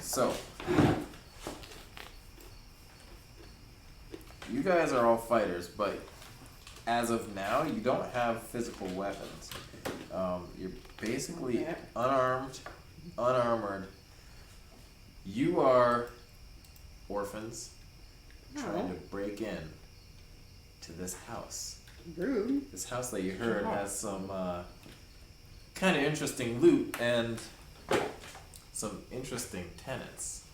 So, you guys are all fighters, but as of now, you don't have physical weapons. You're basically unarmored. You are orphans trying to break in to this house. Rude. This house that you heard has some kind of interesting loot and some interesting tenants.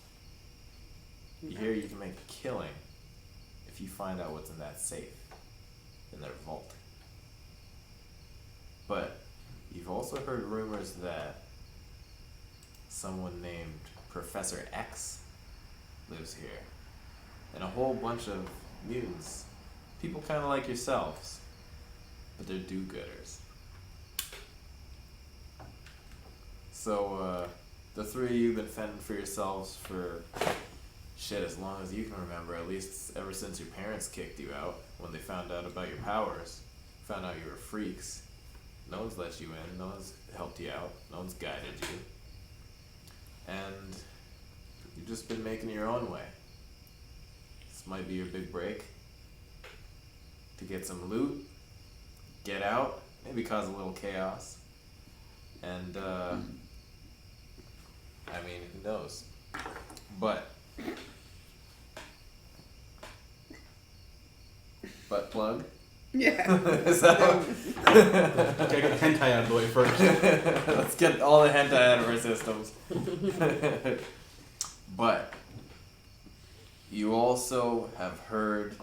You hear you can make a killing if you find out what's in that safe, in their vault. But you've also heard rumors that someone named Professor X lives here. And a whole bunch of mutants. People kind of like yourselves. But they're do-gooders. So, the three of you have been fending for yourselves for shit as long as you can remember, at least ever since your parents kicked you out when they found out about your powers, found out you were freaks. No one's let you in, no one's helped you out, no one's guided you. And you've just been making your own way. This might be your big break. To get some loot, get out, maybe cause a little chaos. And, I mean, who knows? But, butt plug? Yeah. Is that Gotta get the hentai out of the way first. Let's get all the hentai out of our systems. But you also have heard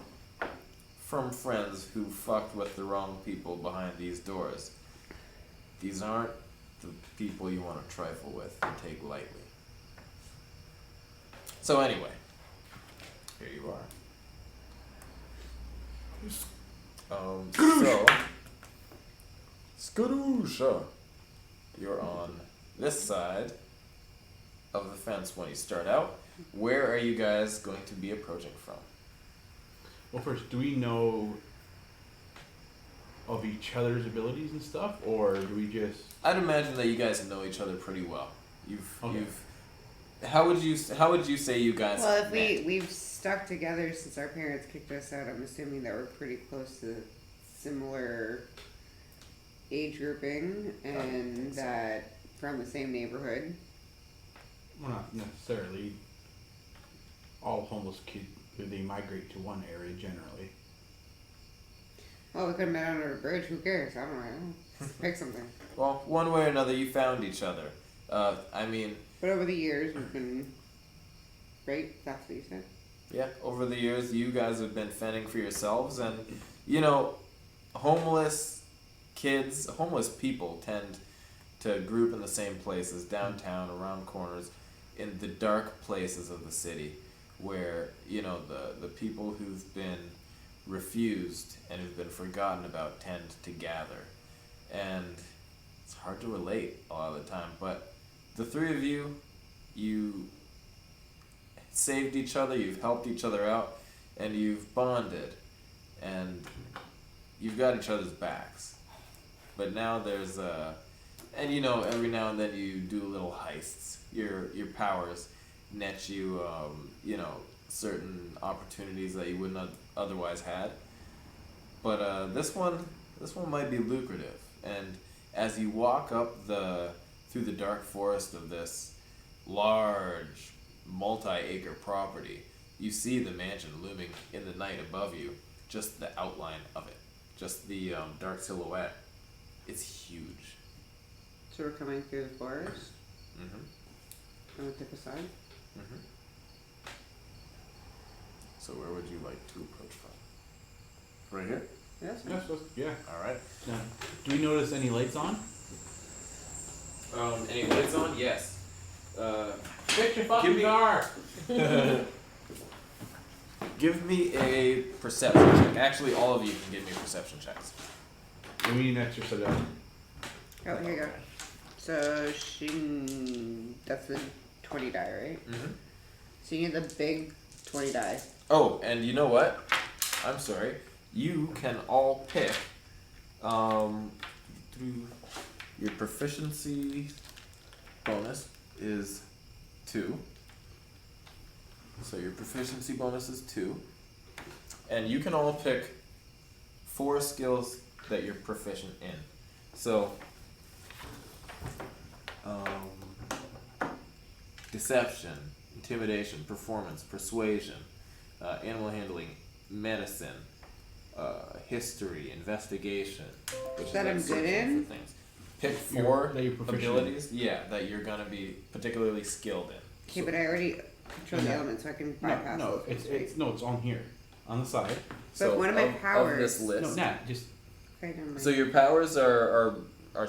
from friends who fucked with the wrong people behind these doors. These aren't the people you want to trifle with and take lightly. So anyway, here you are. So, Skadoosha, you're on this side of the fence when you start out. Where are you guys going to be approaching from? Well, first, do we know of each other's abilities and stuff, or do we just? I'd imagine that you guys know each other pretty well. Okay. How would you say you guys? Well, if met? we've stuck together since our parents kicked us out, I'm assuming that we're pretty close to similar age grouping and that from the same neighborhood. Well, not necessarily. All homeless kids, they migrate to one area generally. Well, we could have met under a bridge. Who cares? I don't know. Pick something. Well, one way or another, you found each other. I mean. But over the years, we've been. Right? That's what you said? Yeah, over the years, you guys have been fending for yourselves, and, you know, homeless people tend to group in the same places, downtown, around corners, in the dark places of the city, where, you know, the people who've been refused and who've been forgotten about tend to gather. And it's hard to relate a lot of the time, but the three of you saved each other, you've helped each other out, and you've bonded, and you've got each other's backs. But now there's and you know, every now and then you do little heists. Your powers net you, you know, certain opportunities that you wouldn't have otherwise had. But this one might be lucrative. And as you walk up through the dark forest of this large, multi-acre property, you see the mansion looming in the night above you, just the outline of it, just the dark silhouette. It's huge. So we're coming through the forest. Mm-hmm. On the tip aside. Mm-hmm. So where would you like to approach from? Right here? Yes. Yeah. All right. Now, do we notice any lights on? Any lights on? Yes. Fix your Give fucking me- car! Give me a perception check. Actually, all of you can give me perception checks. We need an extra set of. Oh, here you go. So that's the 20 die, right? Mm-hmm. So you need the big 20 die. Oh, and you know what? I'm sorry. You can all pick through your proficiency bonus is 2. So your proficiency bonus is 2. And you can all pick 4 skills that you're proficient in. So, deception, intimidation, performance, persuasion, animal handling, medicine, history, investigation, which is That like I'm good searching in? for things. Pick 4 that you're proficient in. abilities, that you're gonna be particularly skilled in. Okay, but I already control the No. elements, so I can bypass No, those ones, right? it's on here, on the side. But one of my Of this powers- list. No, Nat, just Okay, never mind. So your powers are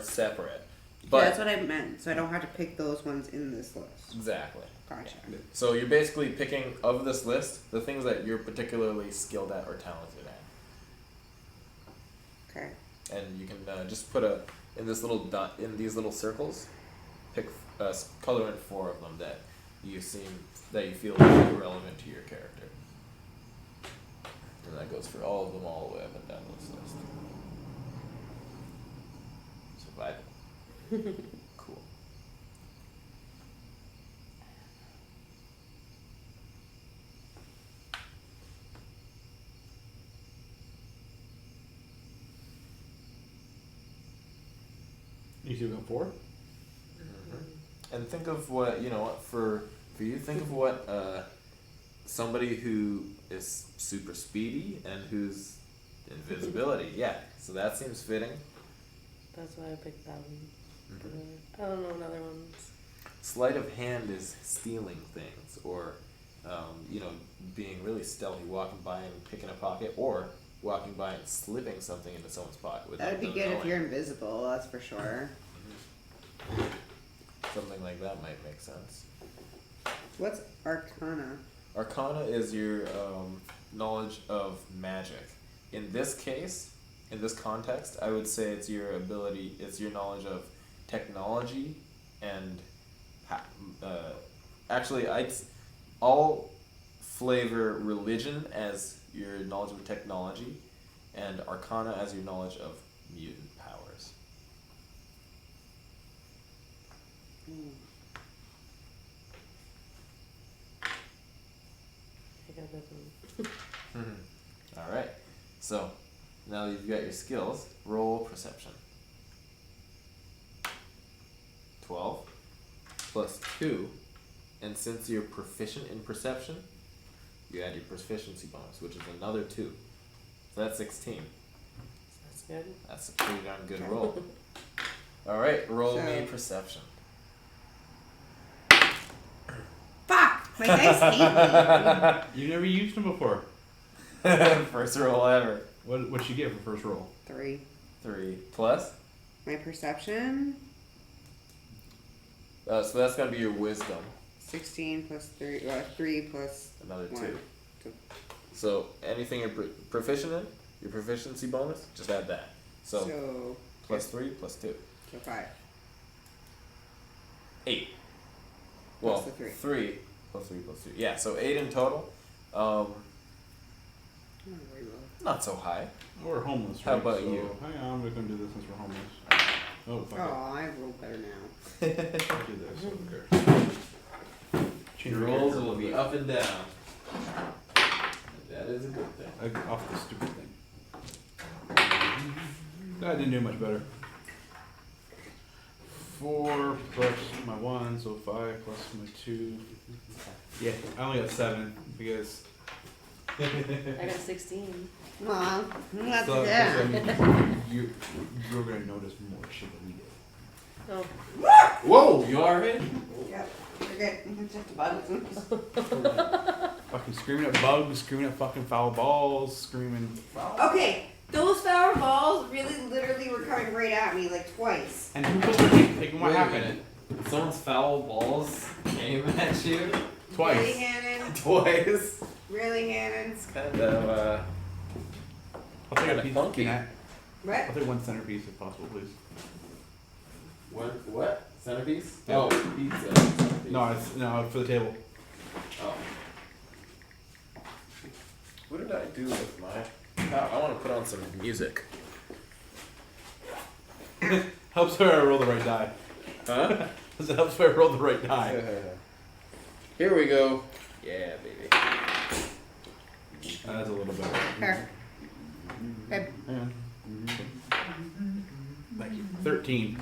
separate, but Yeah, that's what I meant. So I don't have to pick those ones in this list. exactly. Gotcha. So you're basically picking of this list the things that you're particularly skilled at or talented at, Okay. and you can just put in this little dot in these little circles, pick color in 4 of them that you feel are relevant to your character, and that goes for all of them all the way up and down this list. Survival. Cool. you still got 4. And think of what for you. Think of what somebody who is super speedy and who's invisibility. Yeah, so that seems fitting. That's why I picked that one. I don't know another ones. Sleight of hand is stealing things, or being really stealthy, walking by and picking a pocket, or walking by and slipping something into someone's pocket without That'd be them good if knowing. you're invisible, that's for sure. Something like that might make sense. What's Arcana? Arcana is your knowledge of magic. In this case, in this context, I would say it's your knowledge of technology and actually I'll flavor religion as your knowledge of technology and Arcana as your knowledge of mutant powers. I got that one. Alright, so now that you've got your skills, roll perception. 12 plus 2, and since you're proficient in perception, you add your proficiency bonus, which is another 2. So that's 16. That's good. That's a pretty darn good roll. Alright, roll me So- perception. Fuck! My dice hate me. You never used them before. First roll ever. What'd you get for first roll? 3. 3 plus. My perception? So that's gonna be your wisdom. 16 plus 3. 3 plus Another 2. 1. So anything you're proficient in, your proficiency bonus, just add that. So plus 3 plus 2. So 5. 8. Plus Well, the 3. 3 plus 3 plus 2. Yeah, so 8 in total. Not so high. We're homeless, How right? about so, you? Hang on, I'm gonna do this since we're homeless. Oh, fuck Oh, I roll better now. it. I'll do this. Okay. Change Your my rolls character will a be little up and down. That is a good thing. bit. Off the stupid thing. That didn't do much better. 4 plus my 1, so 5 plus my 2. Yeah, I only got 7 because. I got 16. Aw, that's So, yeah. I mean, you're gonna notice more shit than we did. Oh, Whoa! You already? Yep, you're good. It's just a bug. Fucking screaming at bugs, screaming at fucking foul balls, screaming. Okay, those foul balls really literally were coming right at me like twice. And who put their name? Like, what Wait a happened? minute. Someone's foul balls came at you Really, Twice. Hannon? twice. Really, Hannon? Kind of, I'll take a Kinda piece. funky. Can What? I'll take 1 centerpiece if possible, please. what? Centerpiece? Yeah. Oh, pizza. Centerpiece. No, for the table. Oh. What did I do with my... I want to put on some music. Helps her roll the right die. Huh? Helps her roll the right die. Here we go. Yeah, baby. That's a little better. Here. Babe. Hang on. Thank you. 13.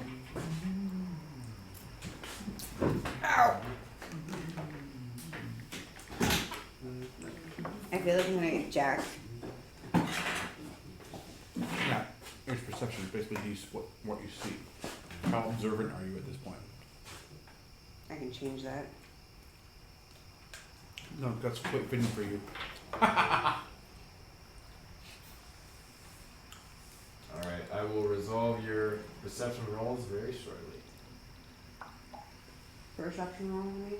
Ow! I feel like I'm gonna get jacked. Yeah. Your perception is basically what you see. How observant are you at this point? I can change that. No, that's quite fitting for you. Alright, I will resolve your perception rolls very shortly. Perception roll, maybe?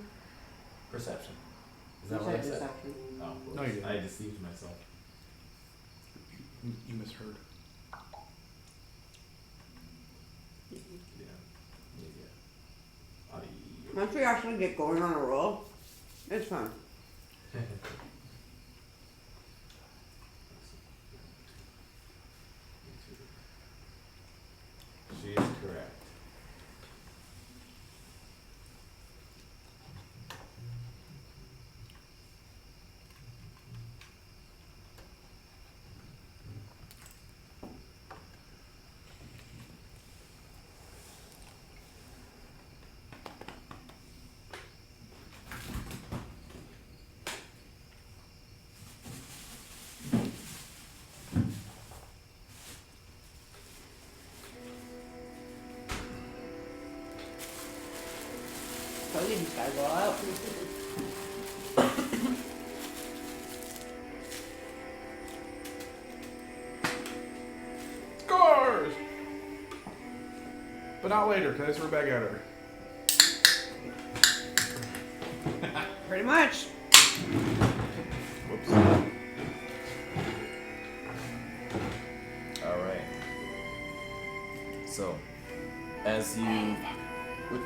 Perception. Is You that what I said said? deception. Oh, No, you didn't. I deceived myself. You misheard. Yeah. Aye. Once we actually get going on a roll, it's fun. She is correct. So these guys go out. Scores! But not later, because we're back at her. Pretty much. Whoops. Alright. So, as you.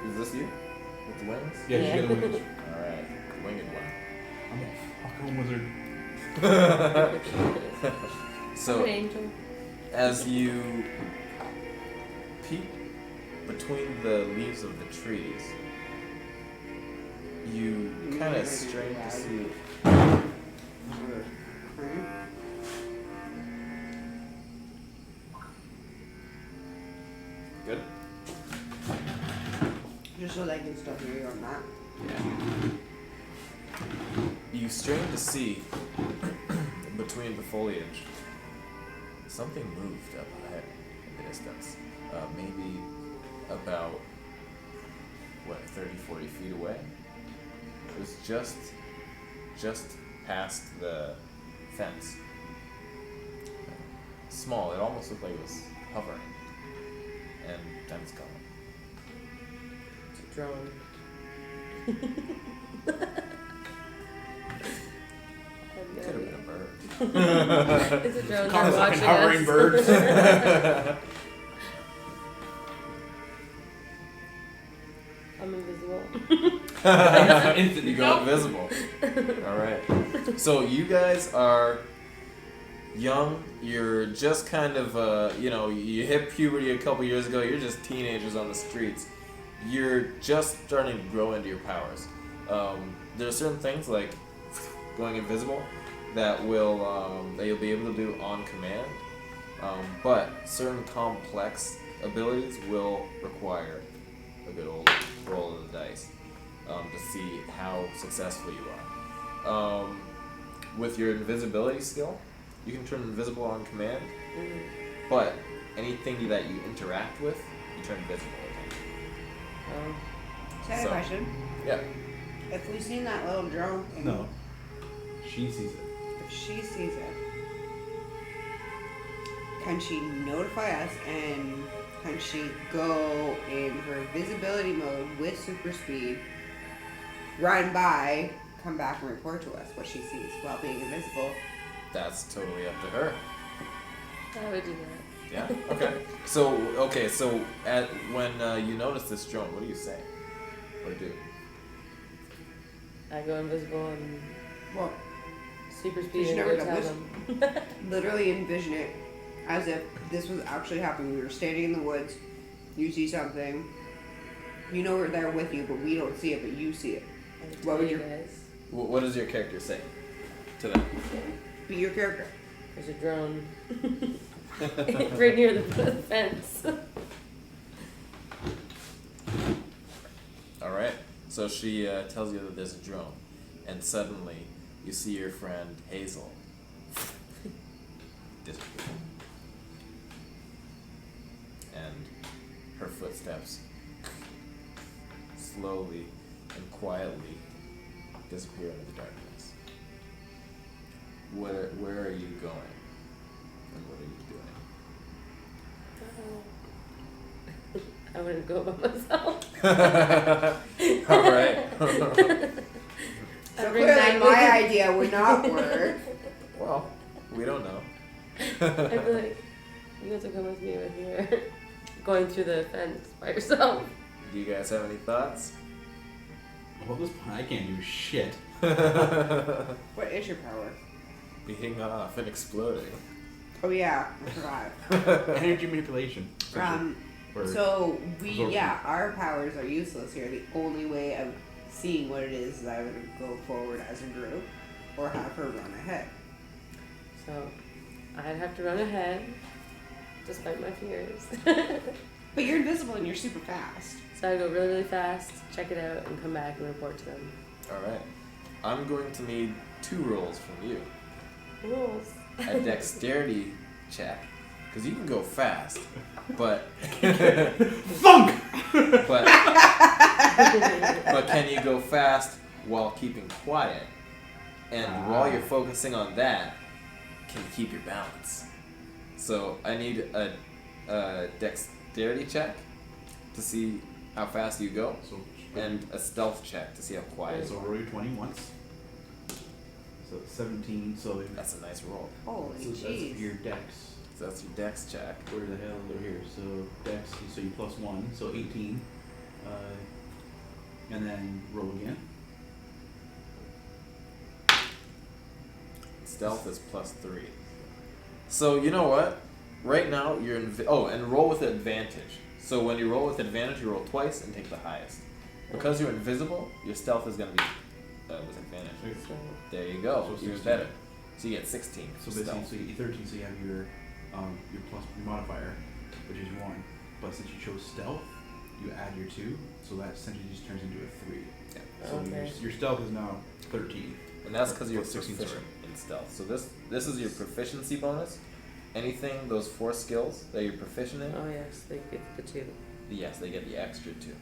Is this you? With the wings? Yeah, Yeah. you get a wings. Alright, winged one. I'm a fucking wizard. So, An angel. as you peek between the leaves of the trees, you kind of strain to see. Good? Just so they can still hear you on that. You strain to see between the foliage. Something moved up ahead in the distance. Maybe about, 30, 40 feet away? It was just past the fence. Small, it almost looked like it was hovering. And then it's gone. It's a drone. Could have been a bird. It's a drone. Call They're us fucking watching hovering us. birds. I'm invisible. Instantly You go invisible. Alright. So you guys are young, you're just kind of, you hit puberty a couple years ago, you're just teenagers on the streets. You're just starting to grow into your powers. There are certain things like going invisible that you'll be able to do on command, but certain complex abilities will require a good old roll of the dice to see how successful you are. With your invisibility skill, you can turn invisible on command, but anything that you interact with, you turn invisible again. So I have a So- question. Yeah. If we've seen that little drone thing, No. She sees it. if she sees it, can she notify us and can she go in her visibility mode with super speed, run by, come back and report to us what she sees while being invisible? That's totally up to her. I would do that. Yeah. Okay. So when you notice this drone, what do you say or do? I go invisible and Well, super She's speed and never go done tell this. them. literally envision it as if this was actually happening. We were standing in the woods, you see something, you know we're there with you, but we don't see it, but you see it. I would What tell would you your- guys. What does your character say to them? Be your character. There's a drone. Right near the fence. All right. So she tells you that there's a drone, and suddenly you see your friend Hazel disappear, and her footsteps slowly and quietly disappear into the darkness. Where are you going, and what are you doing? I wouldn't go by myself. All right. So I'd bring clearly back my idea would not work. Well, we don't know. I'd be like, you guys will come with me when you're going through the fence by yourself. Do you guys have any thoughts? Well, at this point, I can't do shit. What is your power? Being off and exploding. Oh yeah, I forgot. Energy manipulation. Or So absorption. our powers are useless here. The only way of seeing what it is I would go forward as a group, or have her run ahead. So I'd have to run ahead, despite my fears. But you're invisible and you're super fast. So I'd go really, really fast, check it out, and come back and report to them. All right. I'm going to need 2 rolls from you. Rules. A dexterity check, because you can go fast, but Funk! but can you go fast while keeping quiet? And while you're focusing on that, can you keep your balance? So I need a dexterity check to see how fast you go, So, and a stealth check to see how quiet. so roll your 20 once. So 17. So That's a nice roll. Holy so that's jeez. your dex. So that's your dex check. Where the hell over here? So dex. So you plus 1. So 18. And then roll again. Stealth is +3. So you know what? Right now you're and roll with advantage. So when you roll with advantage, you roll twice and take the highest. Because you're invisible, your stealth is gonna be with advantage. So, There you go. So Even 16. better. So you get 16 So for basically, stealth. so you get 13. So you have your plus your modifier, which is 1. But since you chose stealth, you add your 2. So that essentially just turns into a 3. Yeah. So Okay. your stealth is now 13. And that's because you're Plus 16, proficient in stealth. So this is your proficiency bonus. Anything, those 4 skills that you're proficient in, oh yes, they get the 2. yes, they get the extra 2.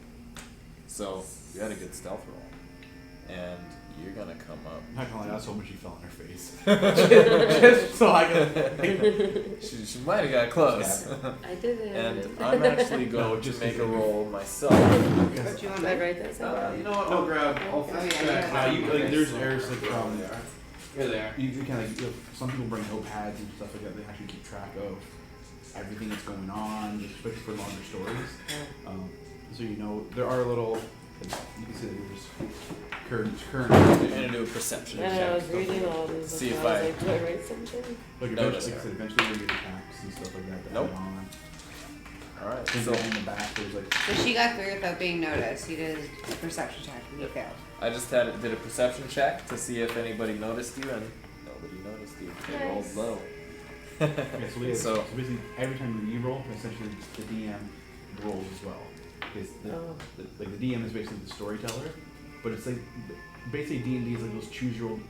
So you had a good stealth roll. And you're gonna come up. Not gonna lie, I was hoping she fell on her face. Just so I could. She might have got close. I did it. And I'm actually going No, to just make a continue. roll myself. What you want Should I to write this out? You know what? I'll grab. I'll Oh, yeah, extract yeah. You, like, there's errors like from Here they are. you can like some people bring notepads and stuff like that. They actually keep track of everything that's going on, especially for longer stories. So you know there are little. You can see that there's current. I'm gonna do a perception And I check. was reading all these. See and if I was I- like, do I write something? Like Notice eventually, like I said, eventually we get attacks and stuff like that. Nope. Add on. All right. Things So in the back, there's like. So she got through without being noticed. He did a perception check and he failed. I just did a perception check to see if anybody noticed you, and nobody noticed you. They rolled Nice. low. Yeah, so So- basically, every time you re-roll, essentially the DM rolls as well. Because Oh. the DM is basically the storyteller, but it's like basically D&D is like those choose your own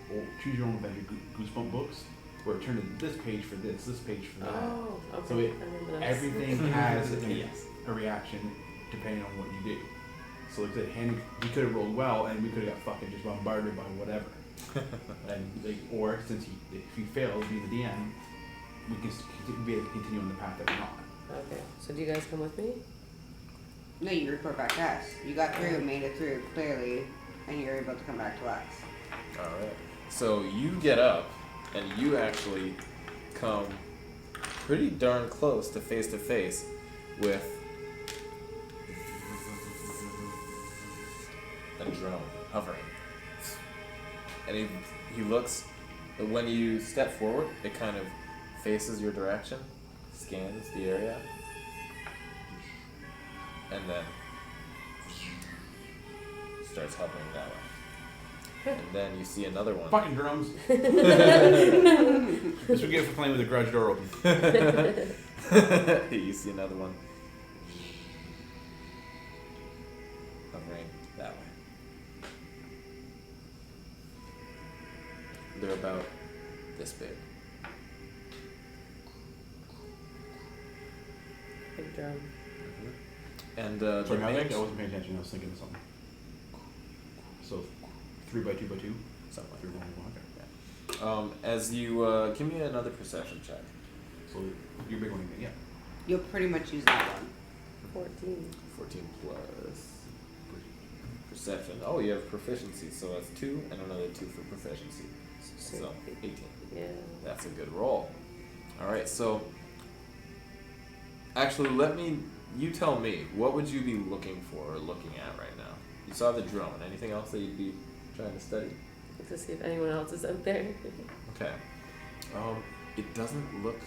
adventure goosebump books, where it turned into this page for this page for that. Oh, okay. So it- I remember that. Everything has Yes. a reaction depending on what you do. So like I said, he could have rolled well, and we could have got fucking just bombarded by whatever. And like, or since if he failed being the DM, we can be able to continue on the path that we're on. Okay. So do you guys come with me? No, you report back to us. You got through, made it through clearly, and you're able to come back to us. All right. So you get up, and you actually come pretty darn close to face with a drone hovering. And he looks. When you step forward, it kind of faces your direction, scans the area, and then starts hovering that way. And then you see another one. Fucking drums. This would get for playing with the garage door open. You see another one. Hovering that way. They're about this big. Big drum. And Sorry, the I mage, wasn't paying attention. I was thinking of something. So, 3x2x2. something like 3 that. 1 okay. As you give me another perception check. So you're big one, yeah. You'll pretty much use that one. 14. 14 plus perception. Oh, you have proficiency, so that's 2 and another 2 for proficiency. So 18. Yeah. That's a good roll. All right, so actually, you tell me, what would you be looking for or looking at right now? You saw the drone. Anything else that you'd be trying to study? To see if anyone else is out there. Okay. It doesn't look.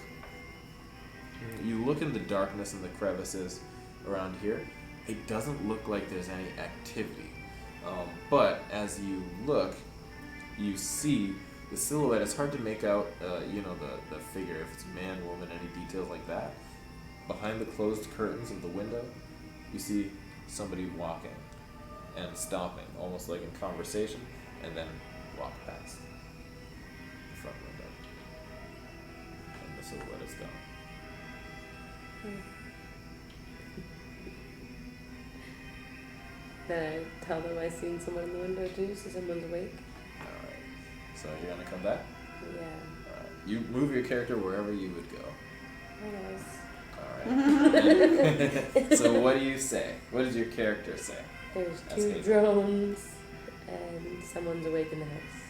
You look in the darkness and the crevices around here. It doesn't look like there's any activity. But as you look, you see the silhouette. It's hard to make out, the figure, if it's man, woman, any details like that. Behind the closed curtains of the window, you see somebody walking and stopping, almost like in conversation, and then walk past the front window. And the silhouette is gone. Then I tell them I seen someone in the window too, so someone's awake. Alright. So you're gonna come back? Yeah. Alright. You move your character wherever you would go. Alright. So what do you say? What does your character say? There's That's 2 Hazel. drones and someone's awake in the house.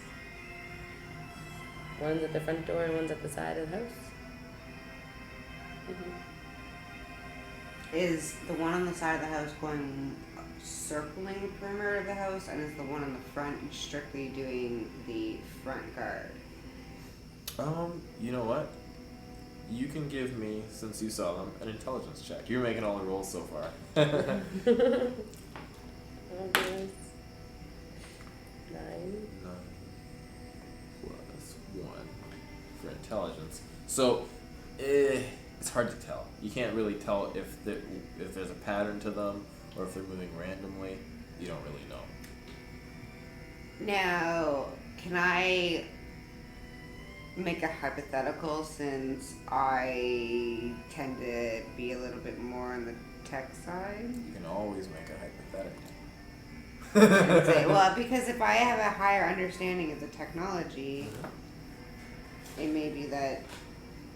One's at the front door and one's at the side of the house. Is the one on the side of the house going circling the perimeter of the house, and is the one on the front strictly doing the front guard? You know what? You can give me, since you saw them, an intelligence check. You're making all the rolls so far. Oh, goodness. 9. 9 plus 1 for intelligence. So, it's hard to tell. You can't really tell if there's a pattern to them or if they're moving randomly. You don't really know. Now, can I make a hypothetical, since I tend to be a little bit more on the tech side? You can always make a hypothetical. And say, well, because if I have a higher understanding of the technology, it may be that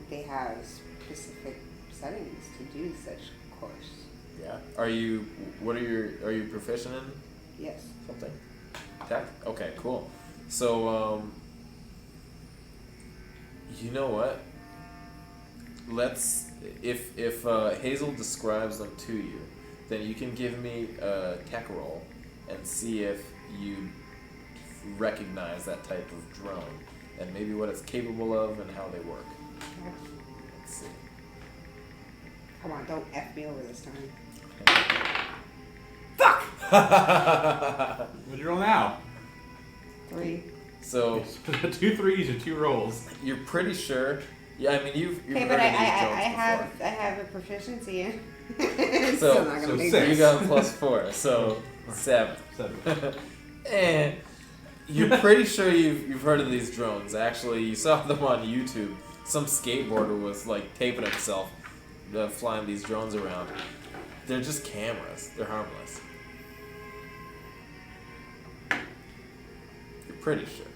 they have specific settings to do such course. Yeah. Are you proficient in Yes. something? Tech? Okay, cool. So, you know what? If Hazel describes them to you, then you can give me a tech roll and see if you recognize that type of drone and maybe what it's capable of and how they work. Let's see. Come on, don't F me over this time. What'd you roll now? 3. So 2 3s or 2 rolls. you're pretty sure. Yeah, I mean you've Okay, heard but of I these drones before. have a proficiency in. So- Still not gonna so make 6. You this. got a +4, so 7. 7. And you're pretty sure you've heard of these drones. Actually, you saw them on YouTube. Some skateboarder was like taping himself, flying these drones around. They're just cameras. They're harmless. You're pretty sure.